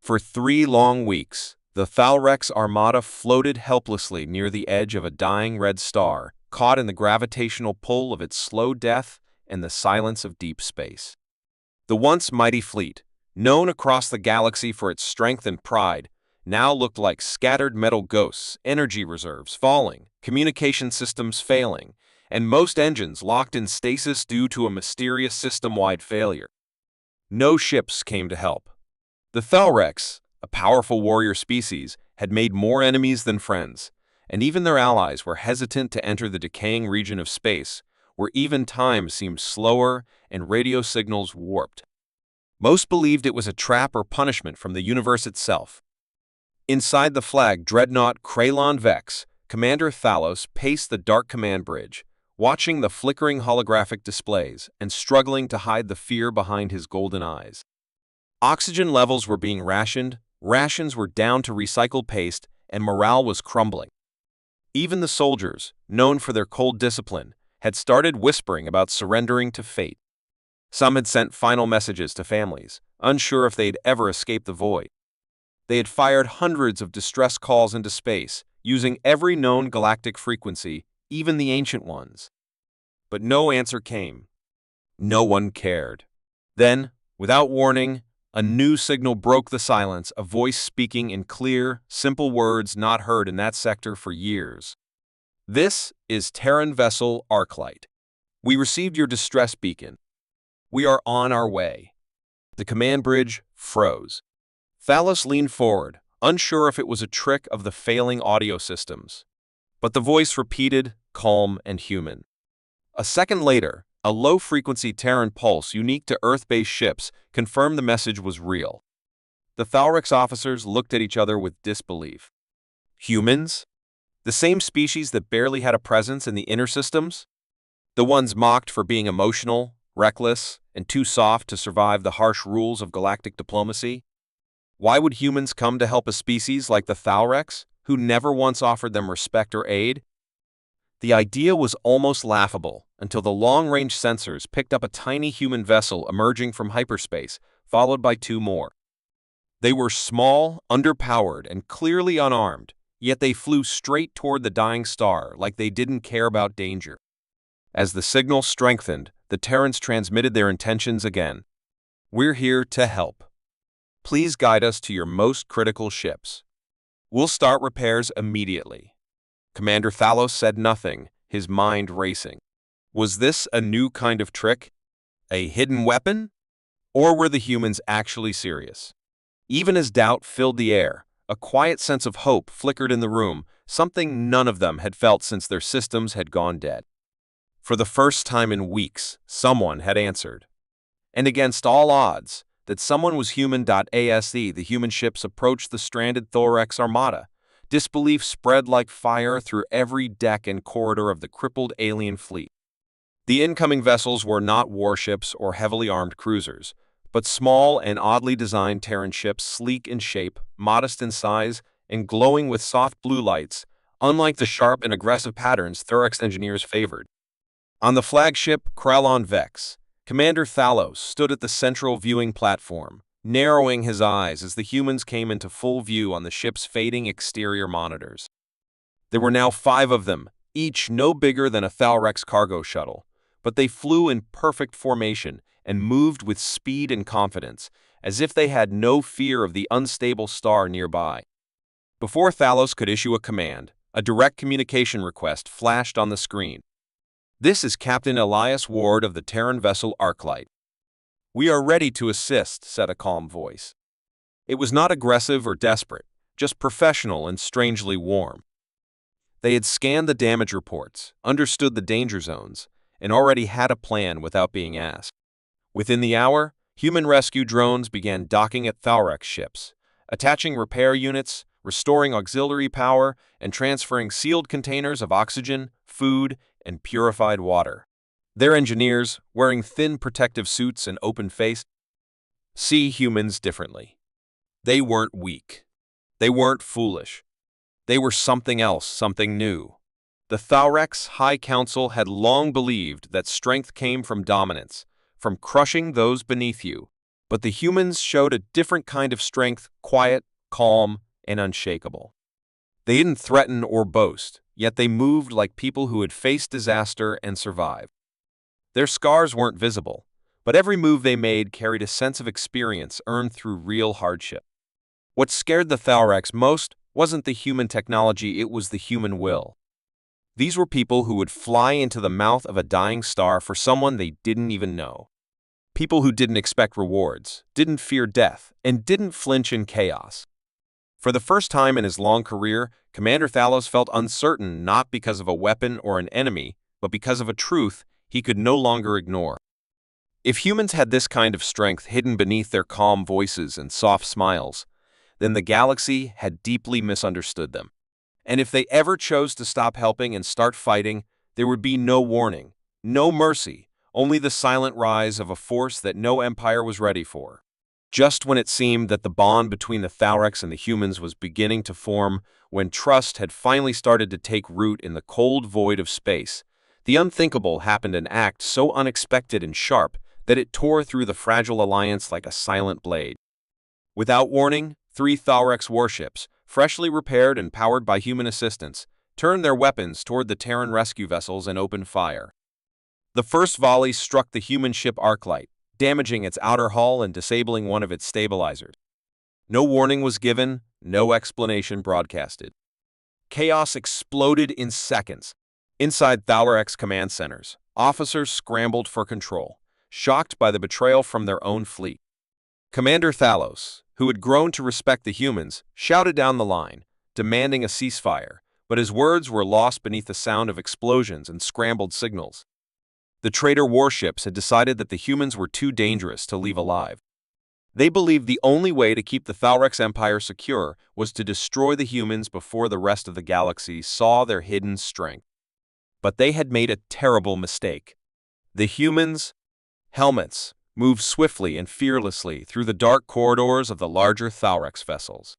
For 3 long weeks, the Thalrex armada floated helplessly near the edge of a dying red star, caught in the gravitational pull of its slow death and the silence of deep space. The once mighty fleet, known across the galaxy for its strength and pride, now looked like scattered metal ghosts, energy reserves falling, communication systems failing, and most engines locked in stasis due to a mysterious system-wide failure. No ships came to help. The Thalrex, a powerful warrior species, had made more enemies than friends, and even their allies were hesitant to enter the decaying region of space, where even time seemed slower and radio signals warped. Most believed it was a trap or punishment from the universe itself. Inside the flag dreadnought Kralon Vex, Commander Thalos paced the dark command bridge, watching the flickering holographic displays and struggling to hide the fear behind his golden eyes. Oxygen levels were being rationed, rations were down to recycled paste, and morale was crumbling. Even the soldiers, known for their cold discipline, had started whispering about surrendering to fate. Some had sent final messages to families, unsure if they'd ever escape the void. They had fired hundreds of distress calls into space, using every known galactic frequency, even the ancient ones. But no answer came. No one cared. Then, without warning, a new signal broke the silence, a voice speaking in clear, simple words not heard in that sector for years. "This is Terran vessel Arclight. We received your distress beacon. We are on our way." The command bridge froze. Thalos leaned forward, unsure if it was a trick of the failing audio systems. But the voice repeated, calm and human. A second later, a low-frequency Terran pulse unique to Earth-based ships confirmed the message was real. The Thalrex officers looked at each other with disbelief. Humans? The same species that barely had a presence in the inner systems? The ones mocked for being emotional, reckless, and too soft to survive the harsh rules of galactic diplomacy? Why would humans come to help a species like the Thalrex, who never once offered them respect or aid? The idea was almost laughable until the long-range sensors picked up a tiny human vessel emerging from hyperspace, followed by 2 more. They were small, underpowered, and clearly unarmed, yet they flew straight toward the dying star like they didn't care about danger. As the signal strengthened, the Terrans transmitted their intentions again. "We're here to help. Please guide us to your most critical ships. We'll start repairs immediately." Commander Thalos said nothing, his mind racing. Was this a new kind of trick? A hidden weapon? Or were the humans actually serious? Even as doubt filled the air, a quiet sense of hope flickered in the room, something none of them had felt since their systems had gone dead. For the first time in weeks, someone had answered. And against all odds, that someone was human.ase, the human ships approached the stranded Thalrex armada. Disbelief spread like fire through every deck and corridor of the crippled alien fleet. The incoming vessels were not warships or heavily armed cruisers, but small and oddly designed Terran ships, sleek in shape, modest in size, and glowing with soft blue lights, unlike the sharp and aggressive patterns Thalrex engineers favored. On the flagship Kralon Vex, Commander Thalos stood at the central viewing platform, narrowing his eyes as the humans came into full view on the ship's fading exterior monitors. There were now 5 of them, each no bigger than a Thalrex cargo shuttle, but they flew in perfect formation and moved with speed and confidence, as if they had no fear of the unstable star nearby. Before Thalos could issue a command, a direct communication request flashed on the screen. "This is Captain Elias Ward of the Terran vessel Arclight. We are ready to assist," said a calm voice. It was not aggressive or desperate, just professional and strangely warm. They had scanned the damage reports, understood the danger zones, and already had a plan without being asked. Within the hour, human rescue drones began docking at Thalrex ships, attaching repair units, restoring auxiliary power, and transferring sealed containers of oxygen, food, and purified water. Their engineers, wearing thin protective suits and open-faced, see humans differently. They weren't weak. They weren't foolish. They were something else, something new. The Thalrex High Council had long believed that strength came from dominance, from crushing those beneath you. But the humans showed a different kind of strength, quiet, calm, and unshakable. They didn't threaten or boast, yet they moved like people who had faced disaster and survived. Their scars weren't visible, but every move they made carried a sense of experience earned through real hardship. What scared the Thalrex most wasn't the human technology, it was the human will. These were people who would fly into the mouth of a dying star for someone they didn't even know. People who didn't expect rewards, didn't fear death, and didn't flinch in chaos. For the first time in his long career, Commander Thalos felt uncertain not because of a weapon or an enemy, but because of a truth he could no longer ignore. If humans had this kind of strength hidden beneath their calm voices and soft smiles, then the galaxy had deeply misunderstood them. And if they ever chose to stop helping and start fighting, there would be no warning, no mercy, only the silent rise of a force that no empire was ready for. Just when it seemed that the bond between the Thalrex and the humans was beginning to form, when trust had finally started to take root in the cold void of space, the unthinkable happened, an act so unexpected and sharp that it tore through the fragile alliance like a silent blade. Without warning, 3 Thalrex warships, freshly repaired and powered by human assistance, turned their weapons toward the Terran rescue vessels and opened fire. The first volley struck the human ship Arclight, damaging its outer hull and disabling one of its stabilizers. No warning was given, no explanation broadcasted. Chaos exploded in seconds. Inside Thalrex command centers, officers scrambled for control, shocked by the betrayal from their own fleet. Commander Thalos, who had grown to respect the humans, shouted down the line, demanding a ceasefire, but his words were lost beneath the sound of explosions and scrambled signals. The traitor warships had decided that the humans were too dangerous to leave alive. They believed the only way to keep the Thalrex Empire secure was to destroy the humans before the rest of the galaxy saw their hidden strength. But they had made a terrible mistake. The humans' helmets moved swiftly and fearlessly through the dark corridors of the larger Thalrex vessels.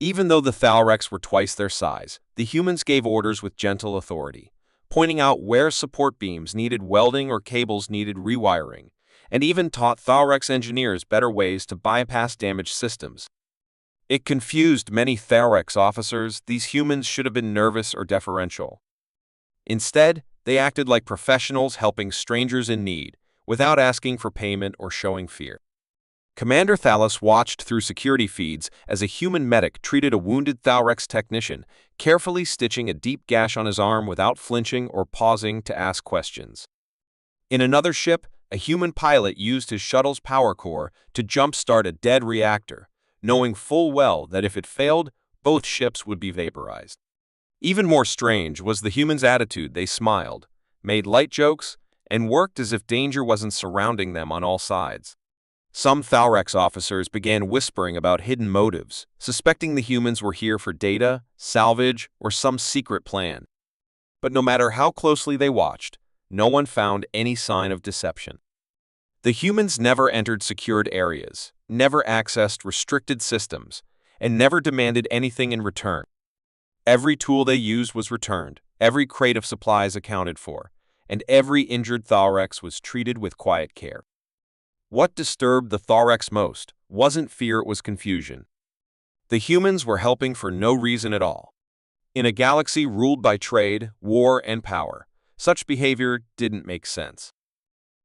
Even though the Thalrex were twice their size, the humans gave orders with gentle authority, pointing out where support beams needed welding or cables needed rewiring, and even taught Thalrex engineers better ways to bypass damaged systems. It confused many Thalrex officers. These humans should have been nervous or deferential. Instead, they acted like professionals helping strangers in need, without asking for payment or showing fear. Commander Thalos watched through security feeds as a human medic treated a wounded Thalrex technician, carefully stitching a deep gash on his arm without flinching or pausing to ask questions. In another ship, a human pilot used his shuttle's power core to jump-start a dead reactor, knowing full well that if it failed, both ships would be vaporized. Even more strange was the humans' attitude. They smiled, made light jokes, and worked as if danger wasn't surrounding them on all sides. Some Thalrex officers began whispering about hidden motives, suspecting the humans were here for data, salvage, or some secret plan. But no matter how closely they watched, no one found any sign of deception. The humans never entered secured areas, never accessed restricted systems, and never demanded anything in return. Every tool they used was returned, every crate of supplies accounted for, and every injured Thalrex was treated with quiet care. What disturbed the Thalrex most wasn't fear, it was confusion. The humans were helping for no reason at all. In a galaxy ruled by trade, war, and power, such behavior didn't make sense.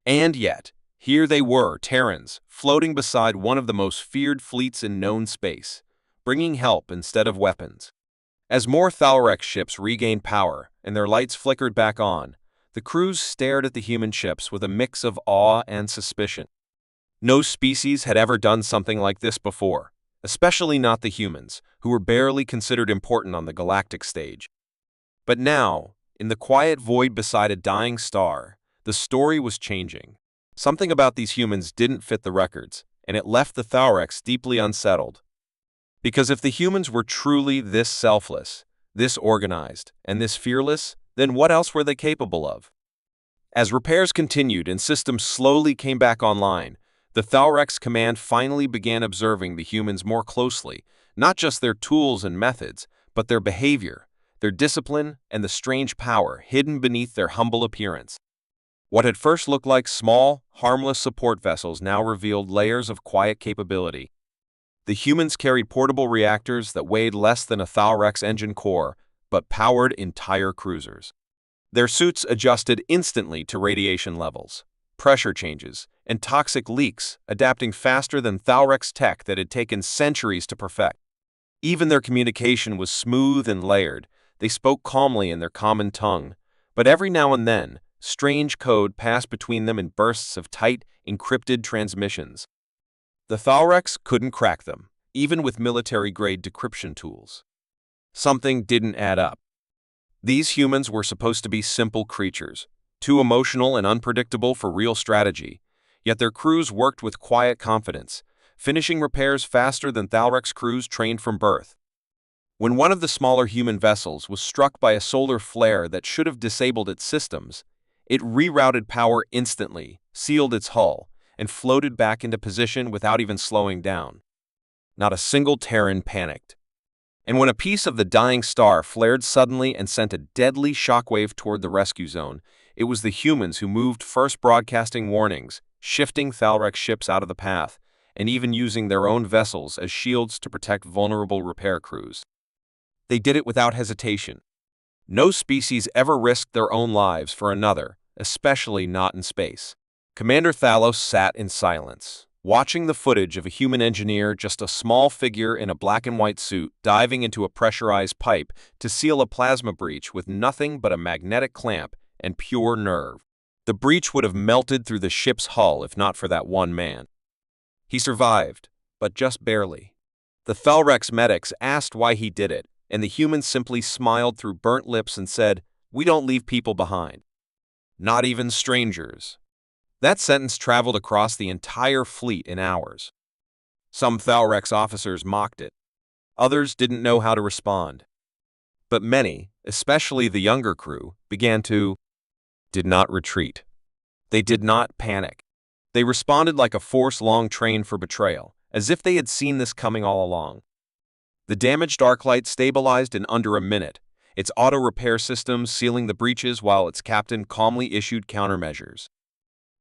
And yet, here they were, Terrans, floating beside one of the most feared fleets in known space, bringing help instead of weapons. As more Thalrex ships regained power and their lights flickered back on, the crews stared at the human ships with a mix of awe and suspicion. No species had ever done something like this before, especially not the humans, who were barely considered important on the galactic stage. But now, in the quiet void beside a dying star, the story was changing. Something about these humans didn't fit the records, and it left the Thalrex deeply unsettled. Because if the humans were truly this selfless, this organized, and this fearless, then what else were they capable of? As repairs continued and systems slowly came back online, the Thalrex command finally began observing the humans more closely, not just their tools and methods, but their behavior, their discipline, and the strange power hidden beneath their humble appearance. What had first looked like small, harmless support vessels now revealed layers of quiet capability. The humans carried portable reactors that weighed less than a Thalrex engine core, but powered entire cruisers. Their suits adjusted instantly to radiation levels, pressure changes, and toxic leaks, adapting faster than Thalrex tech that had taken centuries to perfect. Even their communication was smooth and layered. They spoke calmly in their common tongue, but every now and then, strange code passed between them in bursts of tight, encrypted transmissions. The Thalrex couldn't crack them, even with military-grade decryption tools. Something didn't add up. These humans were supposed to be simple creatures, too emotional and unpredictable for real strategy, yet their crews worked with quiet confidence, finishing repairs faster than Thalrex crews trained from birth. When one of the smaller human vessels was struck by a solar flare that should have disabled its systems, it rerouted power instantly, sealed its hull, and floated back into position without even slowing down. Not a single Terran panicked. And when a piece of the dying star flared suddenly and sent a deadly shockwave toward the rescue zone, it was the humans who moved first, broadcasting warnings, shifting Thalrex ships out of the path, and even using their own vessels as shields to protect vulnerable repair crews. They did it without hesitation. No species ever risked their own lives for another, especially not in space. Commander Thalos sat in silence, watching the footage of a human engineer, just a small figure in a black and white suit, diving into a pressurized pipe to seal a plasma breach with nothing but a magnetic clamp and pure nerve. The breach would have melted through the ship's hull if not for that one man. He survived, but just barely. The Thalrex medics asked why he did it, and the human simply smiled through burnt lips and said, "We don't leave people behind. Not even strangers." That sentence traveled across the entire fleet in hours. Some Thalrex officers mocked it. Others didn't know how to respond. But many, especially the younger crew, did not retreat. They did not panic. They responded like a force long trained for betrayal, as if they had seen this coming all along. The damaged Arclight stabilized in under a minute, its auto-repair systems sealing the breaches while its captain calmly issued countermeasures.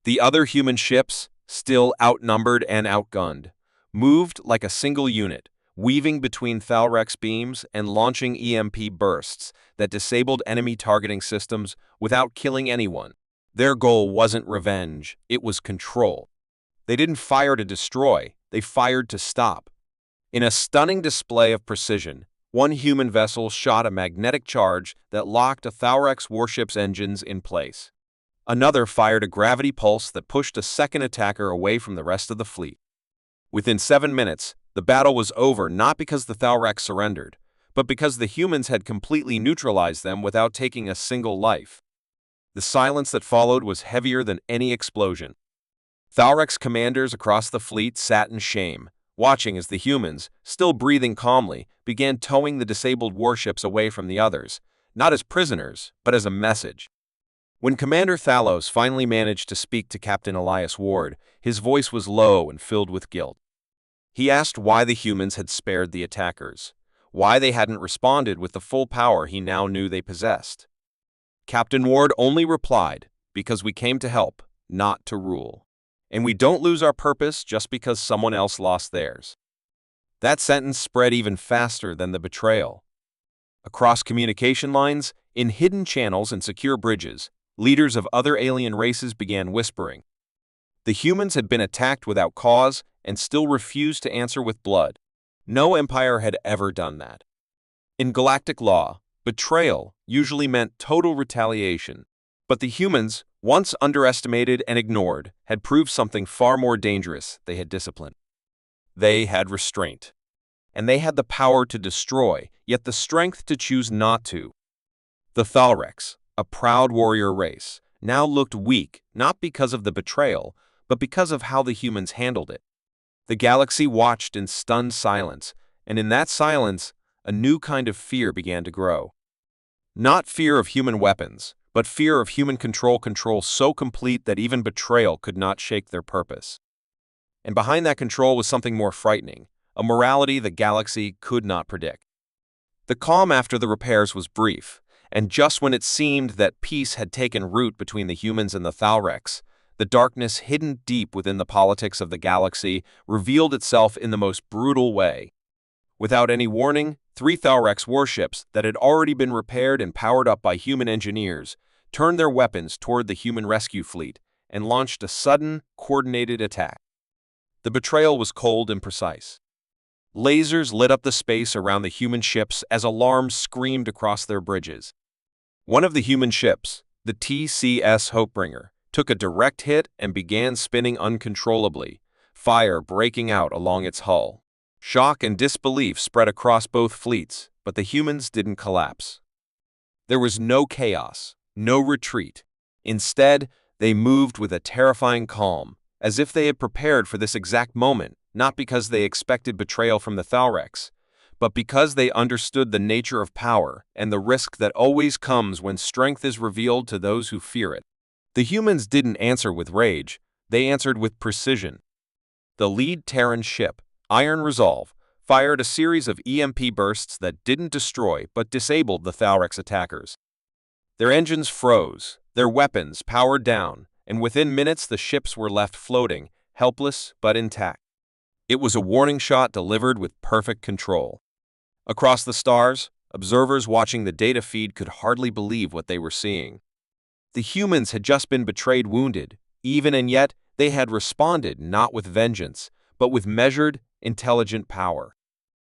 The other human ships, still outnumbered and outgunned, moved like a single unit, weaving between Thalrex beams and launching EMP bursts that disabled enemy targeting systems without killing anyone. Their goal wasn't revenge, it was control. They didn't fire to destroy, they fired to stop. In a stunning display of precision, one human vessel shot a magnetic charge that locked a Thalrex warship's engines in place. Another fired a gravity pulse that pushed a second attacker away from the rest of the fleet. Within 7 minutes, the battle was over, not because the Thalrex surrendered, but because the humans had completely neutralized them without taking a single life. The silence that followed was heavier than any explosion. Thalrex commanders across the fleet sat in shame, watching as the humans, still breathing calmly, began towing the disabled warships away from the others, not as prisoners, but as a message. When Commander Thalos finally managed to speak to Captain Elias Ward, his voice was low and filled with guilt. He asked why the humans had spared the attackers, why they hadn't responded with the full power he now knew they possessed. Captain Ward only replied, "Because we came to help, not to rule. And we don't lose our purpose just because someone else lost theirs." That sentence spread even faster than the betrayal. Across communication lines, in hidden channels and secure bridges, leaders of other alien races began whispering. The humans had been attacked without cause and still refused to answer with blood. No empire had ever done that. In galactic law, betrayal usually meant total retaliation, but the humans, once underestimated and ignored, had proved something far more dangerous. They had discipline. They had restraint. And they had the power to destroy, yet the strength to choose not to. The Thalrex, a proud warrior race, now looked weak, not because of the betrayal, but because of how the humans handled it. The galaxy watched in stunned silence, and in that silence, a new kind of fear began to grow. Not fear of human weapons, but fear of human control so complete that even betrayal could not shake their purpose. And behind that control was something more frightening, a morality the galaxy could not predict. The calm after the repairs was brief, And just when it seemed that peace had taken root between the humans and the Thalrex, the darkness hidden deep within the politics of the galaxy revealed itself in the most brutal way. Without any warning, 3 Thalrex warships that had already been repaired and powered up by human engineers turned their weapons toward the human rescue fleet and launched a sudden, coordinated attack. The betrayal was cold and precise. Lasers lit up the space around the human ships as alarms screamed across their bridges. One of the human ships, the TCS Hopebringer, took a direct hit and began spinning uncontrollably, fire breaking out along its hull. Shock and disbelief spread across both fleets, but the humans didn't collapse. There was no chaos, no retreat. Instead, they moved with a terrifying calm, as if they had prepared for this exact moment, not because they expected betrayal from the Thalrex, but because they understood the nature of power and the risk that always comes when strength is revealed to those who fear it. The humans didn't answer with rage, they answered with precision. The lead Terran ship, Iron Resolve, fired a series of EMP bursts that didn't destroy but disabled the Thalrex attackers. Their engines froze, their weapons powered down, and within minutes the ships were left floating, helpless but intact. It was a warning shot delivered with perfect control. Across the stars, observers watching the data feed could hardly believe what they were seeing. The humans had just been betrayed wounded, and yet they had responded not with vengeance, but with measured, intelligent power.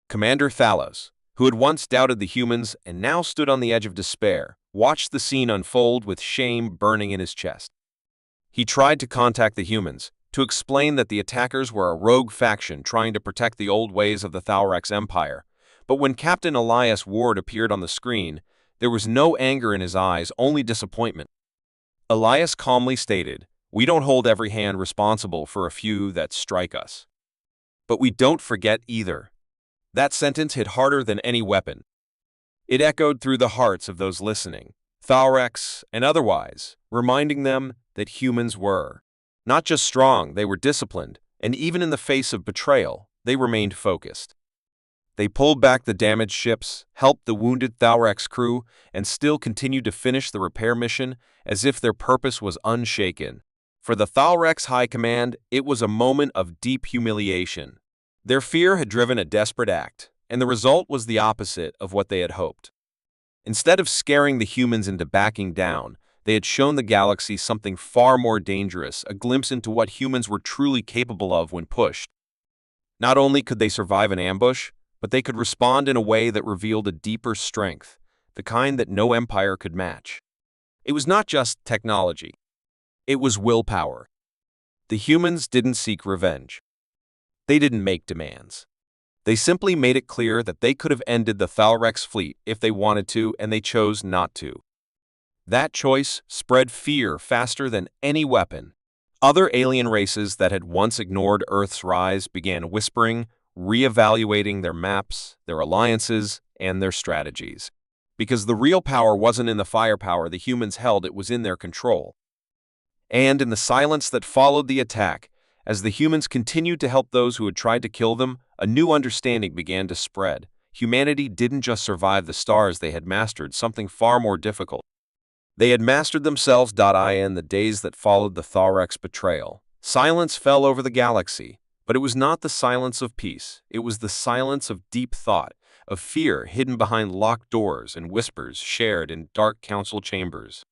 Commander Thalos, who had once doubted the humans and now stood on the edge of despair, watched the scene unfold with shame burning in his chest. He tried to contact the humans, to explain that the attackers were a rogue faction trying to protect the old ways of the Thalrex Empire, but when Captain Elias Ward appeared on the screen, there was no anger in his eyes, only disappointment. Elias calmly stated, "We don't hold every hand responsible for a few that strike us. But we don't forget either." That sentence hit harder than any weapon. It echoed through the hearts of those listening, Thalrex and otherwise, reminding them that humans were not just strong, they were disciplined, and even in the face of betrayal, they remained focused. They pulled back the damaged ships, helped the wounded Thalrex crew, and still continued to finish the repair mission as if their purpose was unshaken. For the Thalrex High Command, it was a moment of deep humiliation. Their fear had driven a desperate act, and the result was the opposite of what they had hoped. Instead of scaring the humans into backing down, they had shown the galaxy something far more dangerous, a glimpse into what humans were truly capable of when pushed. Not only could they survive an ambush, but they could respond in a way that revealed a deeper strength, the kind that no empire could match. It was not just technology. It was willpower. The humans didn't seek revenge. They didn't make demands. They simply made it clear that they could have ended the Thalrex fleet if they wanted to, and they chose not to. That choice spread fear faster than any weapon. Other alien races that had once ignored Earth's rise began whispering, reevaluating their maps, their alliances, and their strategies. Because the real power wasn't in the firepower the humans held, it was in their control. And in the silence that followed the attack, as the humans continued to help those who had tried to kill them, a new understanding began to spread. Humanity didn't just survive the stars, they had mastered something far more difficult. They had mastered themselves. In the days that followed the Thalrex betrayal, silence fell over the galaxy, but it was not the silence of peace. It was the silence of deep thought, of fear hidden behind locked doors and whispers shared in dark council chambers.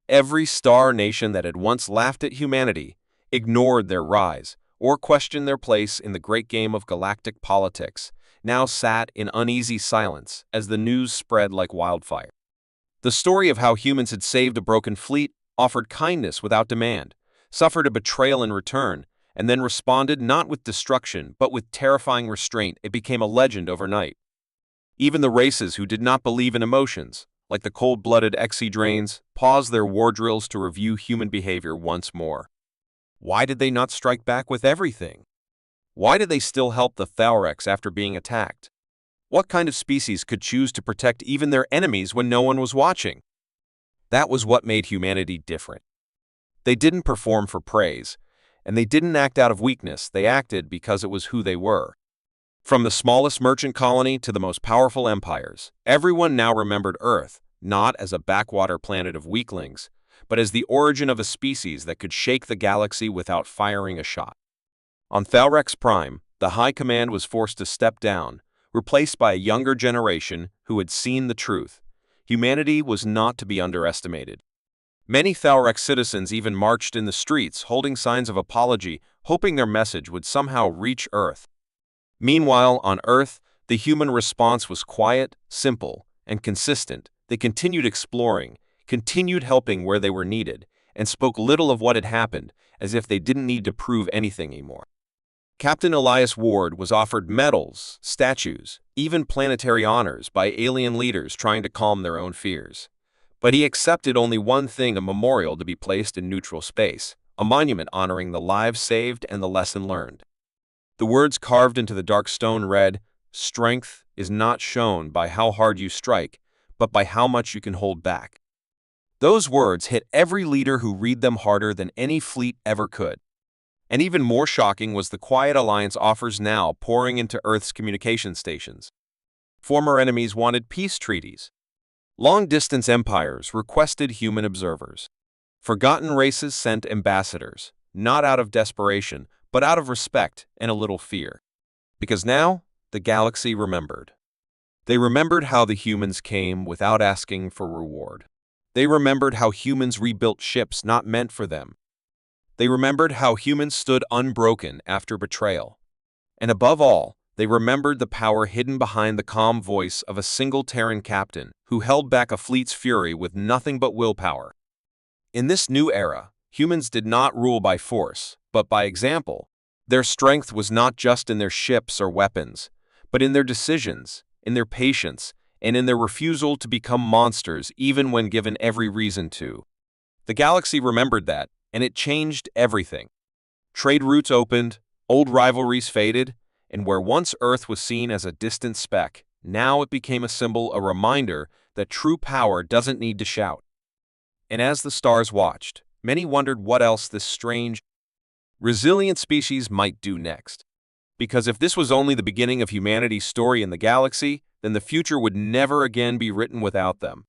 Every star nation that had once laughed at humanity, ignored their rise, or questioned their place in the great game of galactic politics, now sat in uneasy silence as the news spread like wildfire. The story of how humans had saved a broken fleet, offered kindness without demand, suffered a betrayal in return, and then responded not with destruction but with terrifying restraint, it became a legend overnight. Even the races who did not believe in emotions, like the cold-blooded Exedrains, paused their war drills to review human behavior once more. Why did they not strike back with everything? Why did they still help the Thalrex after being attacked? What kind of species could choose to protect even their enemies when no one was watching? That was what made humanity different. They didn't perform for praise, and they didn't act out of weakness, they acted because it was who they were. From the smallest merchant colony to the most powerful empires, everyone now remembered Earth, not as a backwater planet of weaklings, but as the origin of a species that could shake the galaxy without firing a shot. On Thalrex Prime, the High Command was forced to step down, replaced by a younger generation who had seen the truth. Humanity was not to be underestimated. Many Thalrex citizens even marched in the streets, holding signs of apology, hoping their message would somehow reach Earth. Meanwhile, on Earth, the human response was quiet, simple, and consistent. They continued exploring, continued helping where they were needed, and spoke little of what had happened, as if they didn't need to prove anything anymore. Captain Elias Ward was offered medals, statues, even planetary honors by alien leaders trying to calm their own fears. But he accepted only one thing: a memorial to be placed in neutral space, a monument honoring the lives saved and the lesson learned. The words carved into the dark stone read, "Strength is not shown by how hard you strike, but by how much you can hold back." Those words hit every leader who read them harder than any fleet ever could. And even more shocking was the quiet alliance offers now pouring into Earth's communication stations. Former enemies wanted peace treaties. Long-distance empires requested human observers. Forgotten races sent ambassadors, not out of desperation, but out of respect and a little fear. Because now, the galaxy remembered. They remembered how the humans came without asking for reward. They remembered how humans rebuilt ships not meant for them. They remembered how humans stood unbroken after betrayal. And above all, they remembered the power hidden behind the calm voice of a single Terran captain who held back a fleet's fury with nothing but willpower. In this new era, humans did not rule by force, but by example. Their strength was not just in their ships or weapons, but in their decisions, in their patience, and in their refusal to become monsters even when given every reason to. The galaxy remembered that, and it changed everything. Trade routes opened, old rivalries faded, and where once Earth was seen as a distant speck, now it became a symbol, a reminder that true power doesn't need to shout. And as the stars watched, many wondered what else this strange, resilient species might do next. Because if this was only the beginning of humanity's story in the galaxy, then the future would never again be written without them.